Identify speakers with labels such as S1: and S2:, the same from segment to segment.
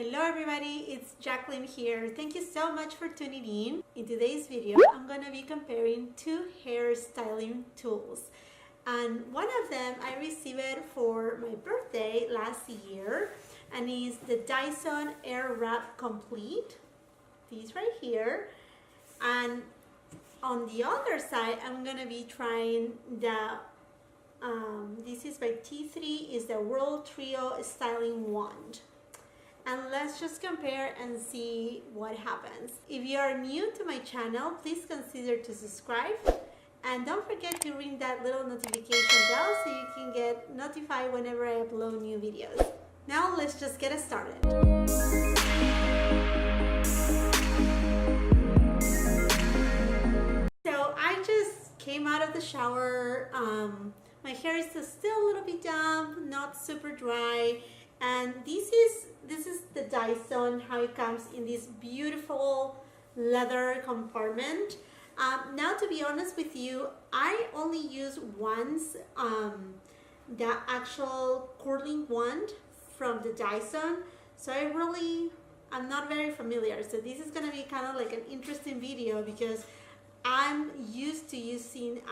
S1: Hello everybody, it's Jacqueline here. Thank you so much for tuning in. In today's video, I'm going to be comparing two hair styling tools. And one of them I received for my birthday last year, and is the Dyson Airwrap Complete. These right here. And on the other side, I'm going to be trying the this is by T3, is the World Trio Styling Wand. And let's just compare and see what happens. If you are new to my channel, please consider to subscribe. And don't forget to ring that little notification bell so you can get notified whenever I upload new videos. Now let's just get started. So I just came out of the shower. My hair is still a little bit damp, not super dry, and this is the Dyson, how it comes in this beautiful leather compartment. Now, to be honest with you, I only use once the actual curling wand from the Dyson, so I'm not very familiar. So this is gonna be kind of like an interesting video because I'm used to using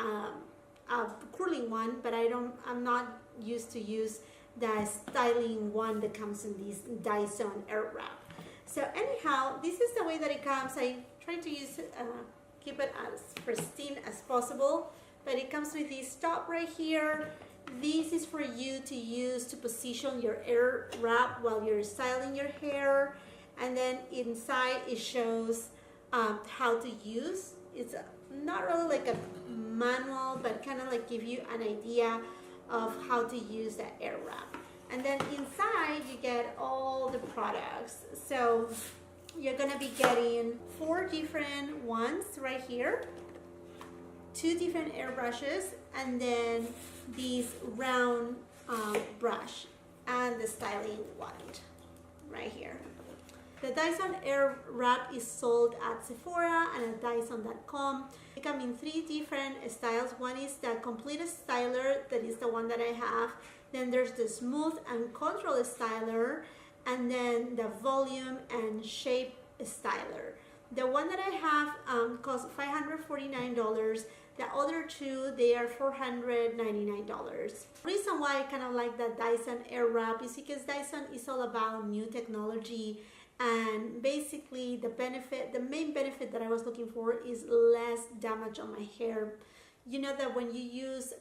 S1: a curling one, but I'm not used to use the styling one that comes in this Dyson Airwrap. So anyhow, this is the way that it comes. I try to keep it as pristine as possible, but it comes with this top right here. This is for you to use to position your Airwrap while you're styling your hair, and then inside it shows how to use. It's not really like a manual, but kind of like give you an idea of how to use that Airwrap. And then inside you get all the products. So you're gonna be getting 4 different ones right here, 2 different airbrushes, and then this round brush and the styling wand right here. The Dyson Airwrap is sold at Sephora and at Dyson.com. It comes in 3 different styles. One is the Complete Styler, that is the one that I have. Then there's the Smooth and Control Styler, and then the Volume and Shape Styler. The one that I have costs $549. The other 2, they are $499. The reason why I kind of like the Dyson Airwrap is because Dyson is all about new technology. And basically the main benefit that I was looking for is less damage on my hair. You know that when you use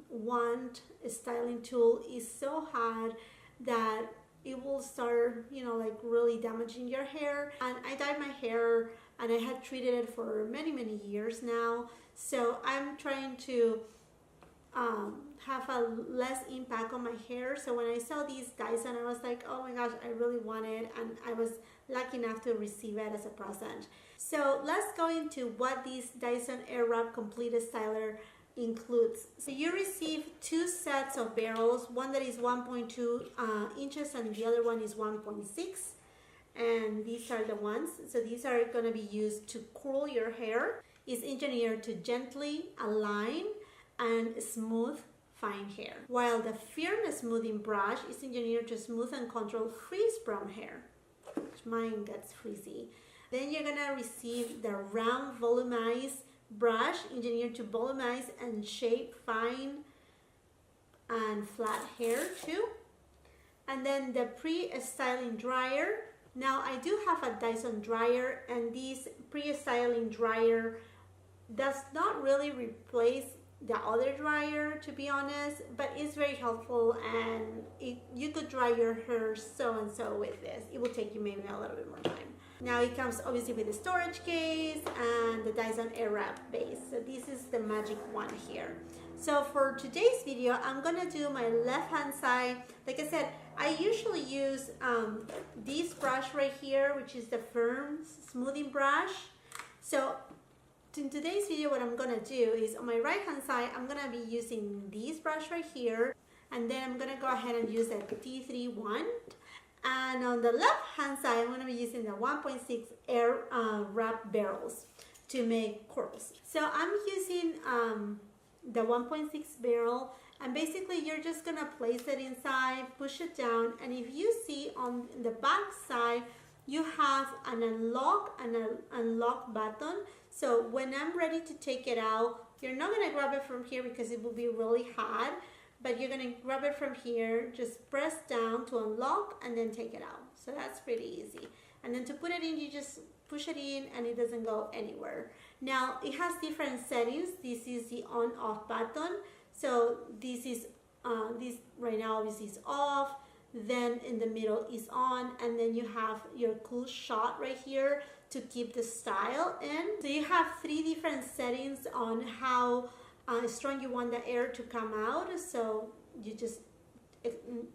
S1: wand styling tool, is so hard that it will start, you know, like really damaging your hair. And I dyed my hair and I had treated it for many years now. So I'm trying to have a less impact on my hair. So when I saw these Dyson, I was like, oh my gosh, I really want it, and I was lucky enough to receive it as a present. So let's go into what this Dyson Airwrap Complete Styler includes. So you receive 2 sets of barrels, one that is 1.2 inches and the other one is 1.6, and these are the ones. So these are going to be used to curl your hair. It's engineered to gently align and smooth fine hair, while the firm smoothing brush is engineered to smooth and control frizz-prone hair, which mine gets frizzy. Then you're gonna receive the round volumized brush, engineered to volumize and shape fine and flat hair too. And then the pre-styling dryer. Now I do have a Dyson dryer, and this pre-styling dryer does not really replace the other dryer, to be honest, but it's very helpful, and you could dry your hair so and so with this. It will take you maybe a little bit more time. Now it comes obviously with the storage case and the Dyson Airwrap base. So this is the magic one here. So for today's video, I'm gonna do my left hand side. Like I said, I usually use this brush right here, which is the firm smoothing brush. So in today's video, what I'm gonna do is on my right hand side, I'm gonna be using this brush right here, and then I'm gonna go ahead and use the T3 wand. And on the left hand side, I'm gonna be using the 1.6 Airwrap barrels to make curls. So I'm using the 1.6 barrel, And basically you're just gonna place it inside, push it down, and if you see on the back side, you have an unlock and an unlock button. So when I'm ready to take it out, you're not gonna grab it from here because it will be really hot, but you're gonna grab it from here, just press down to unlock and then take it out. So that's pretty easy. And then to put it in, you just push it in and it doesn't go anywhere. Now it has different settings. This is the on off button. So this is this right now obviously is off, then in the middle is on, and then you have your cool shot right here to keep the style in. So you have 3 different settings on how strong you want the air to come out. So you just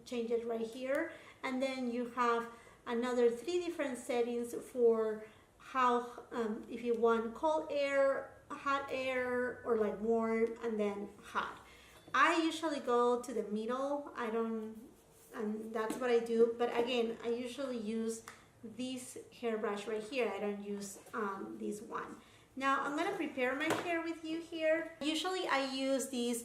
S1: change it right here, and then you have another 3 different settings for how if you want cold air, hot air, or like warm and then hot. I usually go to the middle. And that's what I do. But again, I usually use this hairbrush right here. I don't use this one. Now I'm gonna prepare my hair with you here. Usually I use this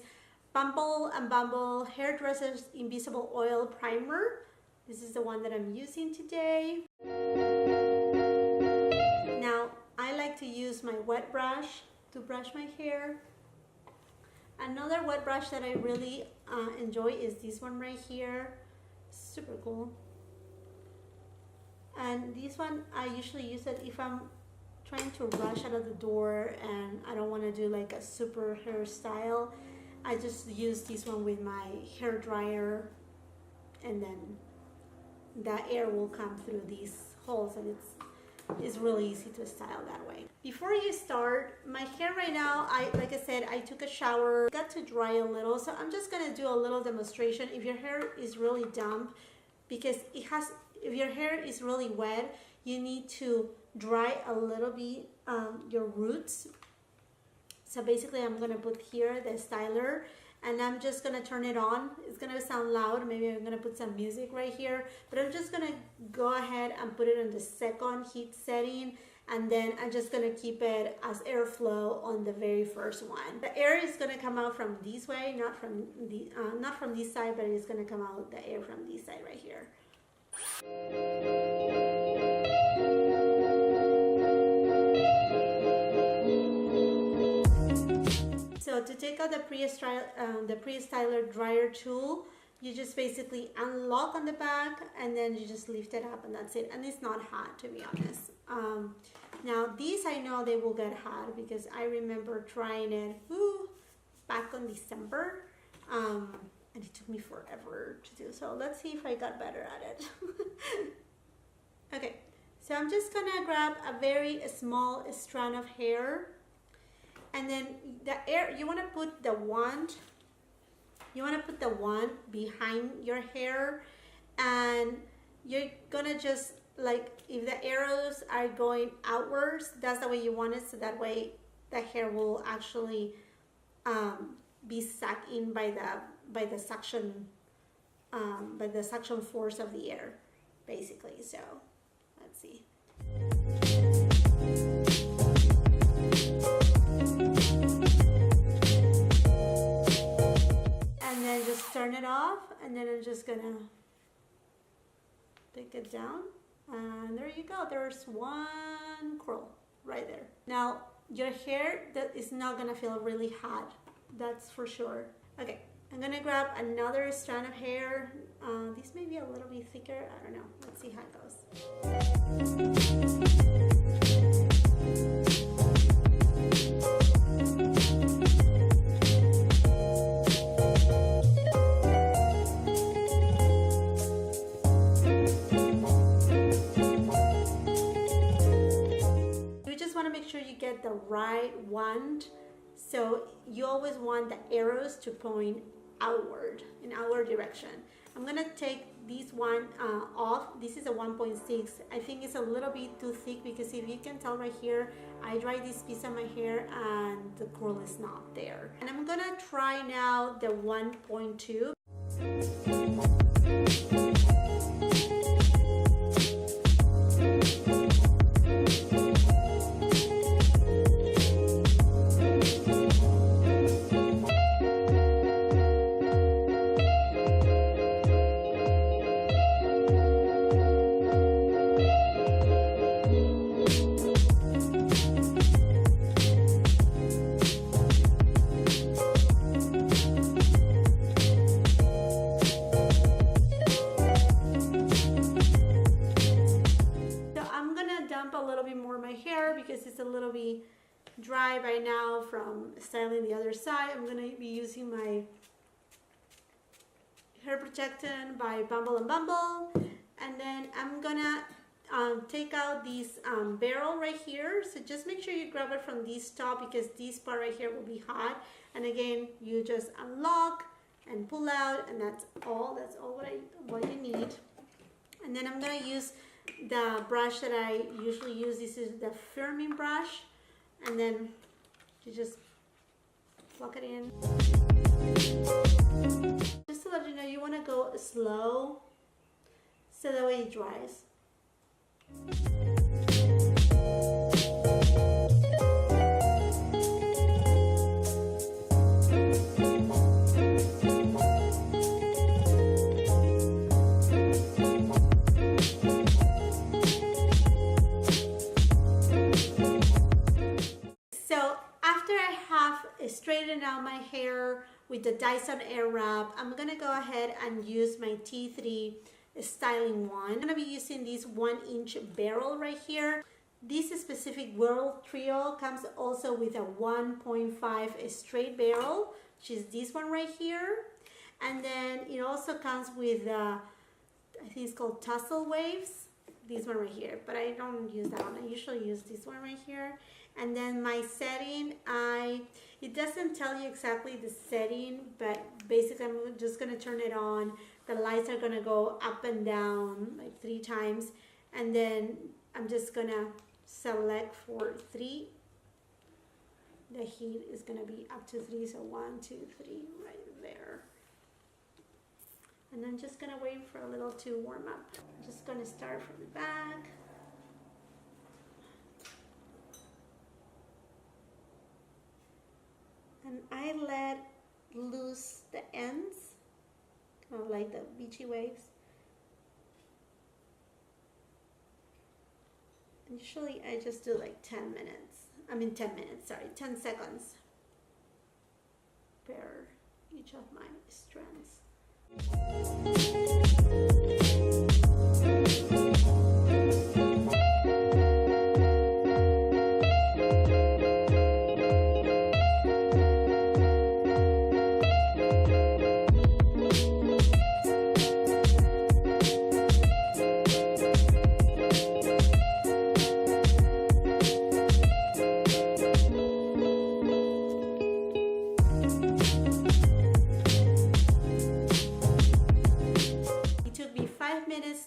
S1: Bumble and Bumble Hairdresser's Invisible Oil Primer. This is the one that I'm using today. Now I like to use my wet brush to brush my hair. Another wet brush that I really enjoy is this one right here. Super cool. And this one I usually use it if I'm trying to rush out of the door and I don't want to do like a super hairstyle. I just use this one with my hair dryer, and then the air will come through these holes, and it's really easy to style that way. Before you start, my hair right now, like I said, I took a shower, got to dry a little, so I'm just gonna do a little demonstration. If your hair is really damp, because if your hair is really wet, you need to dry a little bit your roots. So basically I'm gonna put here the styler, and I'm just gonna turn it on. It's gonna sound loud, maybe I'm gonna put some music right here, but I'm just gonna go ahead and put it on the second heat setting, and then I'm just gonna keep it as airflow on the very first one. The air is gonna come out from this way, not from this side, but it's gonna come out the air from this side right here. So to take out the pre-styler dryer tool, you just basically unlock on the back and then you just lift it up, and that's it. And it's not hot, to be honest. Now these I know they will get hot because I remember trying it back in December, and it took me forever to do. So let's see if I got better at it. Okay, so I'm just gonna grab a very small strand of hair, and then the air, you wanna put the wand behind your hair, and you're gonna just, like, if the arrows are going outwards, that's the way you want it, so that way the hair will actually be sucked in by the suction force of the air, basically. So let's see. And then just turn it off, and then I'm just gonna take it down, and there you go. There's one curl right there. Now your hair that is not gonna feel really hot, that's for sure. Okay, I'm gonna grab another strand of hair. This may be a little bit thicker, I don't know. Let's see how it goes. The right wand, so you always want the arrows to point outward, in our direction. I'm gonna take this one off. This is a 1.6. I think it's a little bit too thick, because if you can tell right here, I dried this piece of my hair and the curl is not there. And I'm gonna try now the 1.2. damp a little bit more my hair because it's a little bit dry right now from styling the other side. I'm gonna be using my hair protectant by Bumble and Bumble, and then I'm gonna take out this barrel right here. So just make sure you grab it from this top because this part right here will be hot. And again, you just unlock and pull out, and that's all what you need. And then I'm gonna use the brush that I usually use. This is the firming brush, and then you just plug it in. Just to let you know, you want to go slow so that way it dries. So after I have straightened out my hair with the Dyson Airwrap, I'm gonna go ahead and use my T3 styling wand. I'm gonna be using this 1-inch barrel right here. This specific World Trio comes also with a 1.5 straight barrel, which is this one right here. And then it also comes with, I think it's called Tussle Waves, this one right here, but I don't use that one. I usually use this one right here. And then my setting, it doesn't tell you exactly the setting, but basically I'm just gonna turn it on. The lights are gonna go up and down like 3 times. And then I'm just gonna select for 3. The heat is gonna be up to 3, so 1, 2, 3 right there. And I'm just gonna wait for a little to warm up. I'm just gonna start from the back. And I let loose the ends, kind of like the beachy waves. And usually I just do like 10 seconds per each of my strands.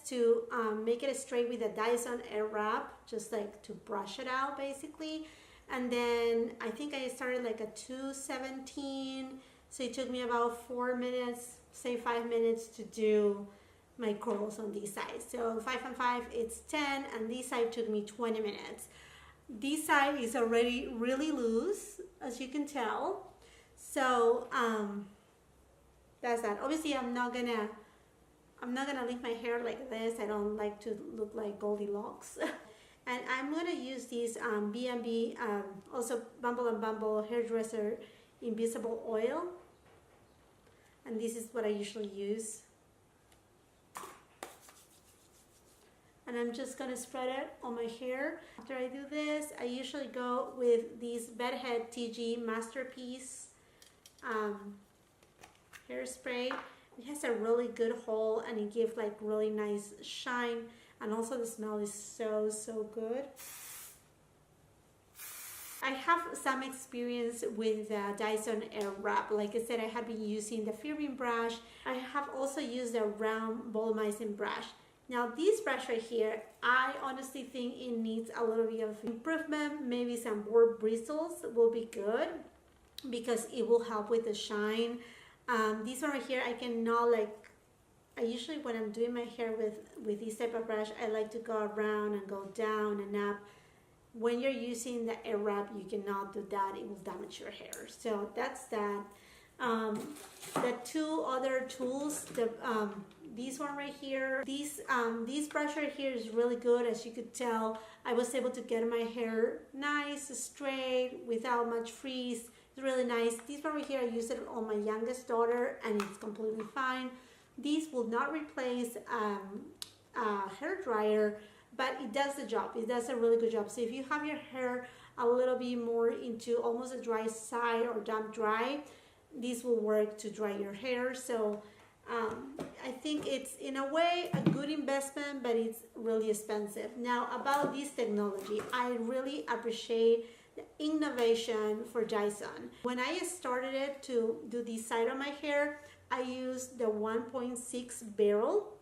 S1: To make it straight with the Dyson Airwrap, just like to brush it out basically. And then I think I started like a 217, so it took me about 4 minutes, say 5 minutes to do my curls on this side. So 5 and 5, it's 10, and this side took me 20 minutes. This side is already really loose, as you can tell. So that's that. Obviously I'm not gonna leave my hair like this. I don't like to look like Goldilocks. And I'm gonna use this B&B, also Bumble and Bumble hairdresser invisible oil. And this is what I usually use. And I'm just gonna spread it on my hair. After I do this, I usually go with this Bedhead TG Masterpiece hairspray. It has a really good hold, and it gives like really nice shine, and also the smell is so good. I have some experience with the Dyson Airwrap. Like I said, I have been using the firming brush. I have also used the round volumizing brush. Now this brush right here, I honestly think it needs a little bit of improvement. Maybe some more bristles will be good because it will help with the shine. This one right here, I cannot I usually when I'm doing my hair with this type of brush, I like to go around and go down and up. When you're using the Airwrap, you cannot do that. It will damage your hair. So that's that. The 2 other tools, this one right here, this brush right here is really good. As you could tell, I was able to get my hair nice, straight, without much frizz. It's really nice. This one right here, I used it on my youngest daughter, and it's completely fine. These will not replace a hair dryer, but it does the job. It does a really good job. So if you have your hair a little bit more into almost a dry side or damp dry, this will work to dry your hair. So I think it's in a way a good investment, but it's really expensive. Now about this technology, I really appreciate the innovation for Dyson. When I started it to do this side of my hair, I used the 1.6 barrel,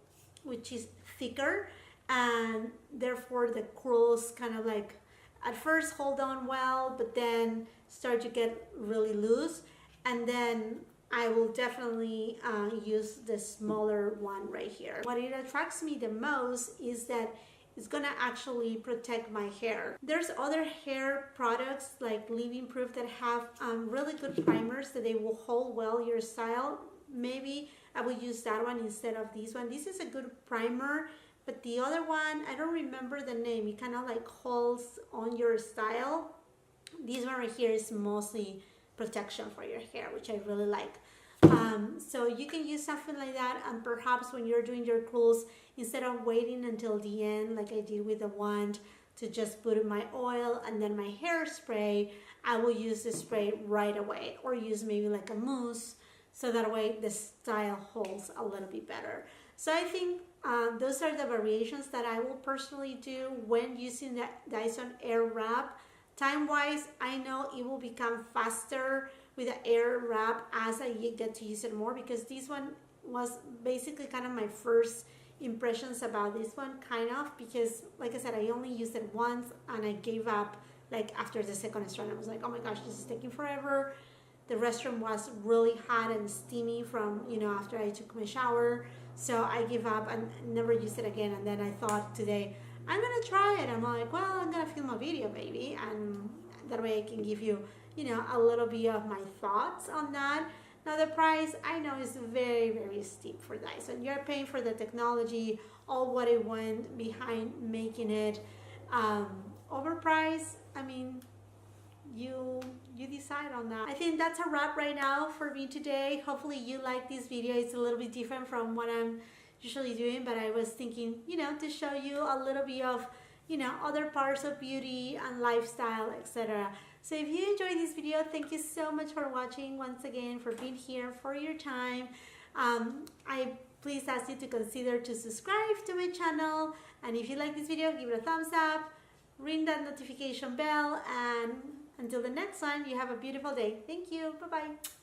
S1: which is thicker, and therefore the curls kind of like at first hold on well, but then start to get really loose. And then I will definitely use the smaller one right here. What it attracts me the most is that it's gonna actually protect my hair. There's other hair products like Living Proof that have really good primers that they will hold well your style. Maybe I would use that one instead of this one. This is a good primer, but the other one, I don't remember the name. It kind of like holds on your style. This one right here is mostly protection for your hair, which I really like. So you can use something like that, and perhaps when you're doing your curls, instead of waiting until the end like I did with the wand to just put in my oil and then my hairspray, I will use the spray right away, or use maybe like a mousse, so that way the style holds a little bit better. So I think those are the variations that I will personally do when using the Dyson Airwrap. Time-wise, I know it will become faster with the Airwrap as I get to use it more, because this one was basically kind of my first impressions about this one, kind of, because like I said, I only used it once and I gave up like after the second strand. I was like, oh my gosh, this is taking forever. The restroom was really hot and steamy from, you know, after I took my shower, so I gave up and never used it again. And then I thought today, I'm gonna try it. I'm like, well, I'm gonna film a video maybe, and that way I can give you, you know, a little bit of my thoughts on that. Now the price, I know, is very, very steep for Dyson. You're paying for the technology, all what it went behind making it overpriced. I mean, you decide on that. I think that's a wrap right now for me today. Hopefully you like this video. It's a little bit different from what I'm usually doing, but I was thinking, you know, to show you a little bit of, you know, other parts of beauty and lifestyle, etc. So if you enjoyed this video, thank you so much for watching, once again, for being here, for your time. I please ask you to consider to subscribe to my channel, and if you like this video, give it a thumbs up, ring that notification bell, and until the next one, you have a beautiful day. Thank you. Bye-bye.